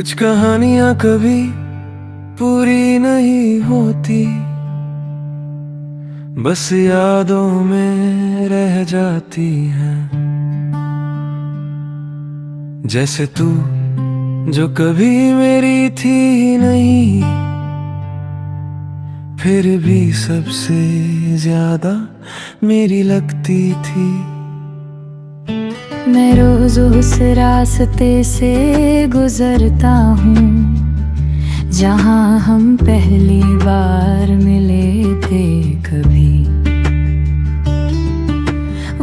कुछ कहानियां कभी पूरी नहीं होती, बस यादों में रह जाती हैं। जैसे तू जो कभी मेरी थी नहीं, फिर भी सबसे ज्यादा मेरी लगती थी। मैं रोज उस रास्ते से गुजरता हूँ जहाँ हम पहली बार मिले थे कभी।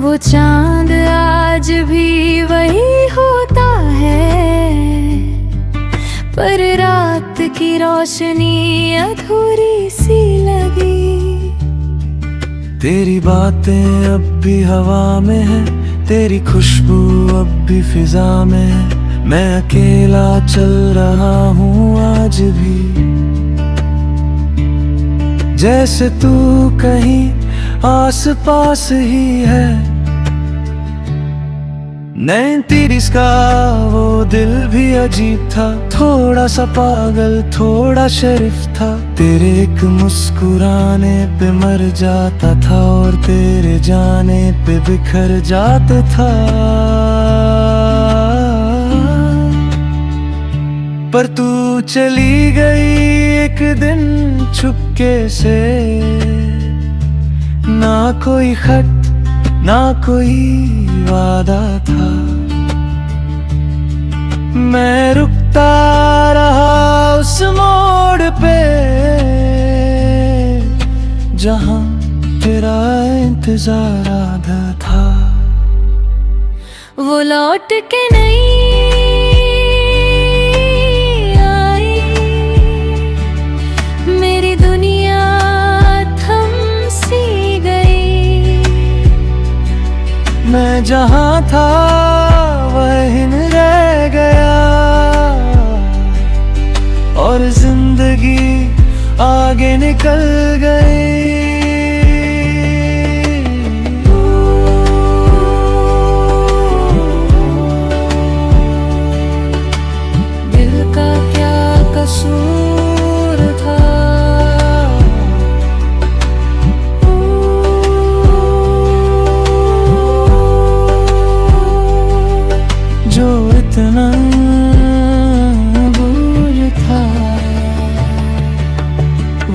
वो चांद आज भी वही होता है, पर रात की रोशनी अधूरी सी लगी। तेरी बातें अब भी हवा में है, तेरी खुशबू अब भी फिजा में है। मैं अकेला चल रहा हूँ आज भी, जैसे तू कहीं आस पास ही है। 90s का वो दिल भी अजीब था, थोड़ा सा पागल थोड़ा शरीफ था। तेरे एक मुस्कुराने पे मर जाता था और तेरे जाने पे बिखर जाता था। पर तू चली गई एक दिन चुपके से, ना कोई खत ना कोई वादा था। मैं रुकता रहा उस मोड़ पे जहां तेरा इंतजार आधा था। वो लौट के नहीं आई, मेरी दुनिया थम सी गई। मैं जहां था वहीं रह गया और जिंदगी आगे निकल गई। दिल का क्या कसूर था, जो इतना दूर था।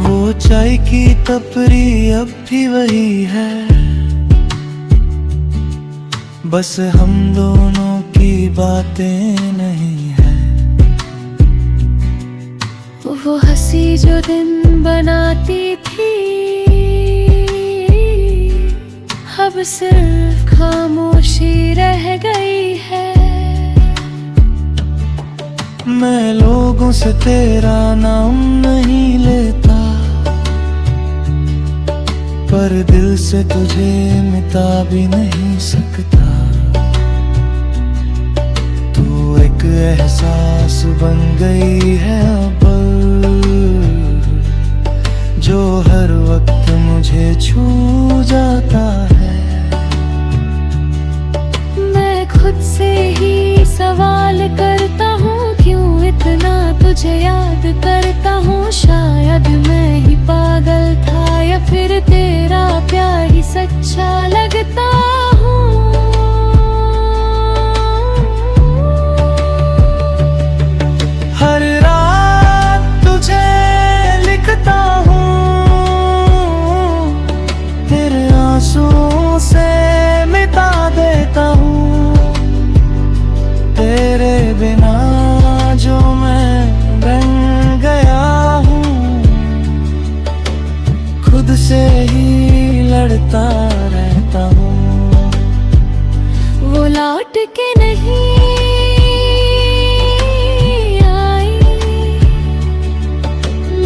वो चाय की टपरी अब भी वही है, बस हम दोनों की बातें नहीं है। वो हंसी जो दिन बनाती थी, अब सिर्फ खामोशी रह गई है। मैं लोगों से तेरा नाम नहीं लेता, पर दिल से तुझे मिटा भी नहीं सकता। तू एक एहसास बन गई है अब, जो हर वक्त मुझे छू जाता है। मैं खुद से ही सवाल करता हूँ, क्यों इतना तुझे याद करता हूँ। शायद मैं ही पागल था या फिर तेरा प्यार ही सच्चा लगता हूँ। हर रात तुझे लिखता हूँ, तेरे आंसुओं से मिटा देता हूँ। तेरे बिना जो मैं बन गया हूँ, खुद से ही लड़ता रहता हूँ। वो लौट के नहीं आई,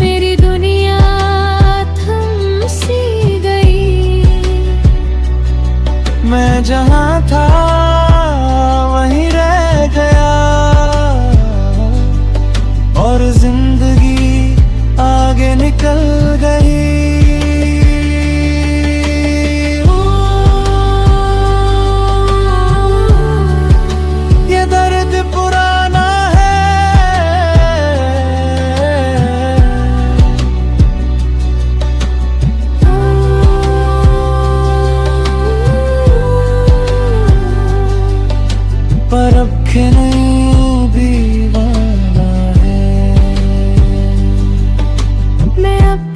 मेरी दुनिया थम सी गई। मैं जहाँ था वहीं रह गया और जिंदगी आगे निकल गई। ये दर्द पुराना है,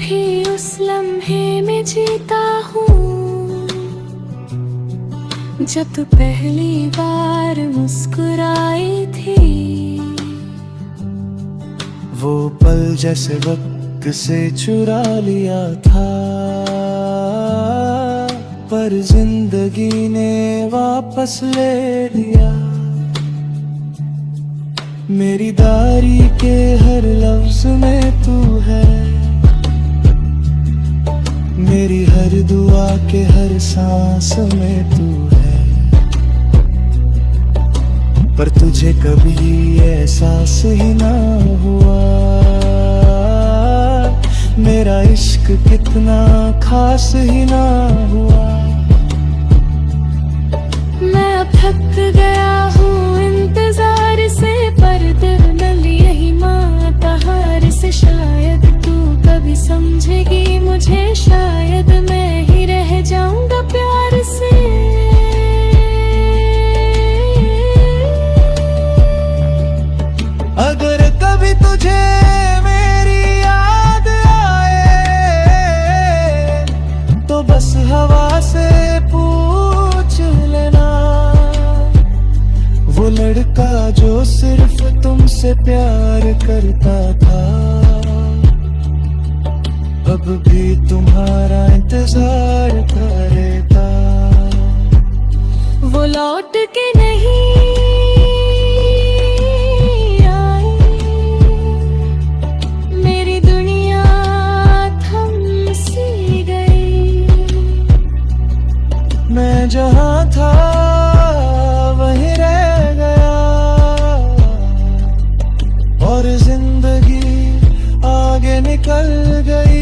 भी उस लम्हे में जीता हूँ जब तू पहली बार मुस्कुराई थी। वो पल जैसे वक्त से चुरा लिया था, पर जिंदगी ने वापस ले लिया। मेरी दारी के हर लफ्ज में तू है, मेरी हर दुआ के हर सांस में तू है। पर तुझे कभी एहसास ही ना हुआ मेरा इश्क कितना खास ही ना हुआ। मैं अब थक गया हूँ इंतजार से, पर दिल नल यही मांगता हार से। शायद तू कभी समझेगी मुझे, शायद मैं ही रह जाऊंगा प्यार से। अगर कभी तुझे मेरी याद आए तो बस हवा से पूछ लेना, वो लड़का जो सिर्फ तुमसे प्यार करता था अब भी तुम्हारा इंतजार करेगा। वो लौट के नहीं आई, मेरी दुनिया थम सी गई। मैं जहाँ था वहीं रह गया और जिंदगी आगे निकल गई।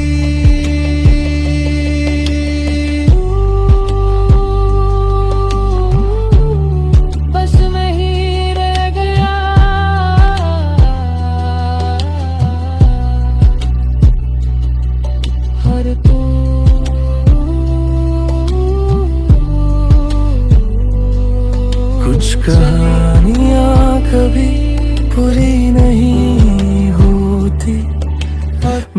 बस मैं ही रह गया और तू। कुछ कहानियाँ कभी पूरी नहीं होती,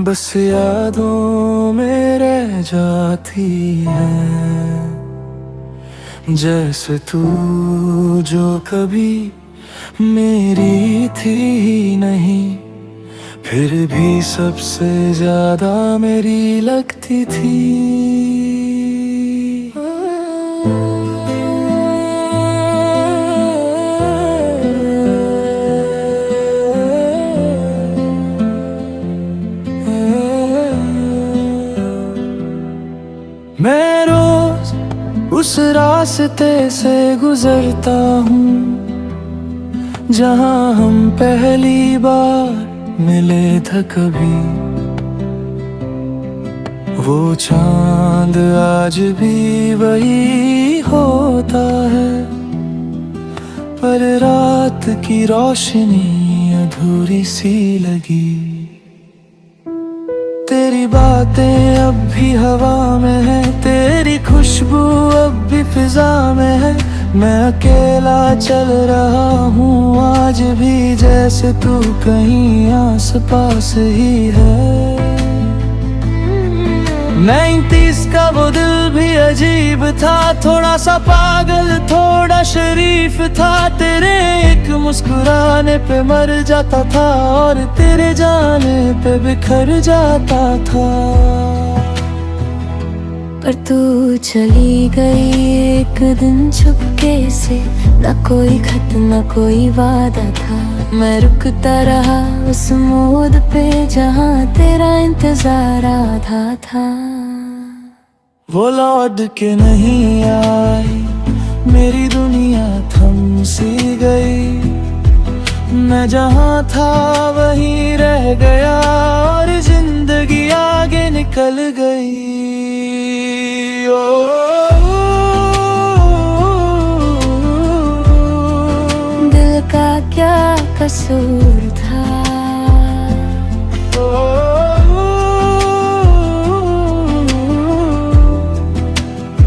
बस यादों में रह जाती है। जैसे तू जो कभी मेरी थी ही नहीं, फिर भी सबसे ज्यादा मेरी लगती थी। मैं रोज उस रास्ते से गुजरता हूँ जहाँ हम पहली बार मिले थे कभी। वो चांद आज भी वही होता है, पर रात की रोशनी अधूरी सी लगी। तेरी बातें अब भी हवा में है, तेरी खुशबू अब भी फिजा में है। मैं अकेला चल रहा हूँ आज भी, जैसे तू कहीं आस पास ही है। 90s का वो दिल भी अजीब था, थोड़ा सा पागल थोड़ा शरीफ था। तेरे एक मुस्कुराने पे मर जाता था और तेरे जाने पे बिखर जाता था। पर तू चली गई एक दिन छुपके से, न कोई खत न कोई वादा था। मैं रुकता रहा उस मोड़ पे जहाँ तेरा इंतजार आधा था। वो लौट के नहीं आई, मेरी दुनिया थम सी गई। मैं जहाँ था वहीं रह गया और जिंदगी आगे निकल गई। दिल का क्या कसूर था,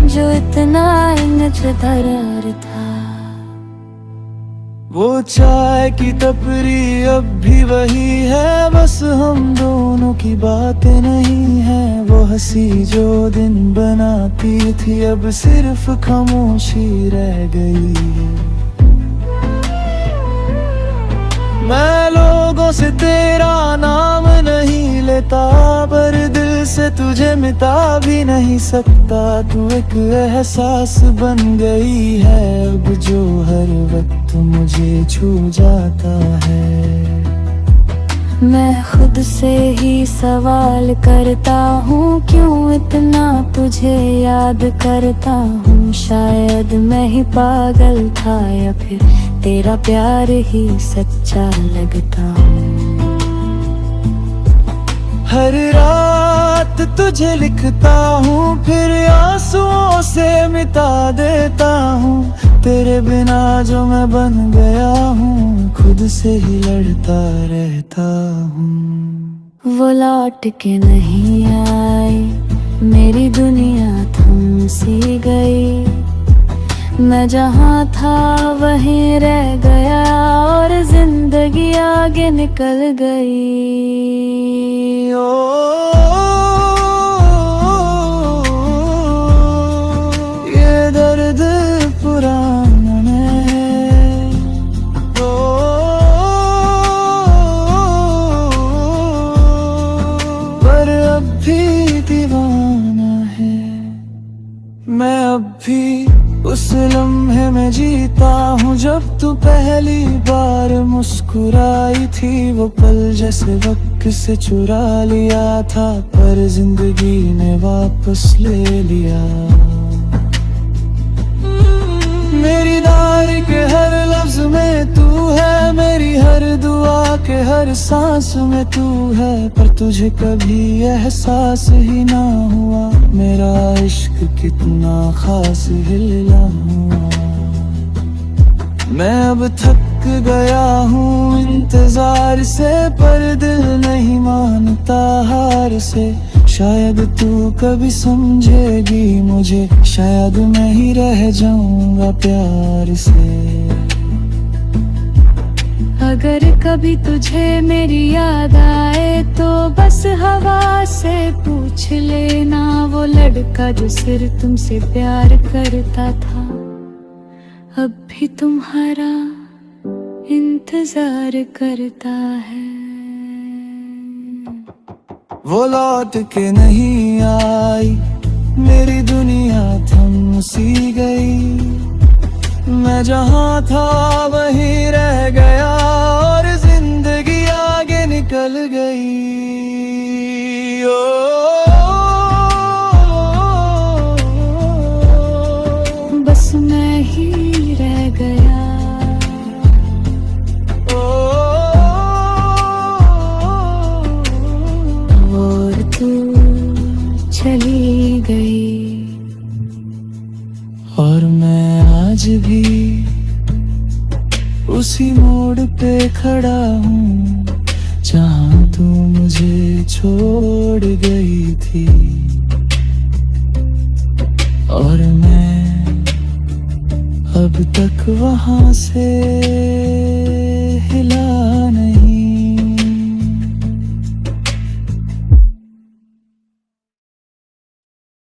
जो इतना इंतजार था। वो चाय की टपरी अब भी वही है, बस हम दोनों की बातें नहीं है। वो हंसी जो दिन बनाती थी अब सिर्फ खामोशी रह गई है। मैं लोगों से तेरा नाम नहीं लेता, पर दिल से तुझे मिटा भी नहीं सकता। तू एक एहसास बन गई है अब, जो हर वक्त मुझे छू जाता है। मैं खुद से ही सवाल करता हूँ, क्यों इतना तुझे याद करता हूँ। शायद मैं ही पागल था, या फिर तेरा प्यार ही सच्चा लगता हूँ। हर रात तुझे लिखता हूँ, फिर आंसुओं से मिटा देता हूँ। तेरे बिना जो मैं बन गया हूँ, खुद से ही लड़ता रहता हूँ। वो लौट के नहीं आई, मेरी दुनिया थम सी गई। मैं जहाँ था वहीं रह गया, और जिंदगी आगे निकल गई। ये दर्द पुराना है, पर अब भी दीवाना है। मैं अब भी उस लम्हे में जीता हूँ जब तू पहली बार मुस्कुराई थी। वो पल जैसे वक्त से चुरा लिया था, पर जिंदगी ने वापस ले लिया। मेरी दारी के हर लफ्ज में तू है, मेरी हर दुआ के हर सांस में तू है। पर तुझे कभी एहसास ही ना हुआ, मेरा इश्क कितना खास हिला हुआ। मैं अब थक गया हूँ इंतजार से, पर दिल नहीं मानता हार से। शायद तू कभी समझेगी मुझे, शायद मैं ही रह जाऊंगा प्यार से। अगर कभी तुझे मेरी याद आए, तो बस हवा से पूछ लेना। वो लड़का जो सिर्फ तुमसे प्यार करता था, अब भी तुम्हारा इंतजार करता है। वो लौट के नहीं आई, मेरी दुनिया थम सी गई। मैं जहाँ था वहीं रह गया, और जिंदगी आगे निकल गई। बस मैं ही रह गया, और तू चली गई। और मैं आज भी उसी मोड़ पे खड़ा हूँ, जहाँ तू मुझे छोड़ गई थी। और मैं अब तक वहाँ से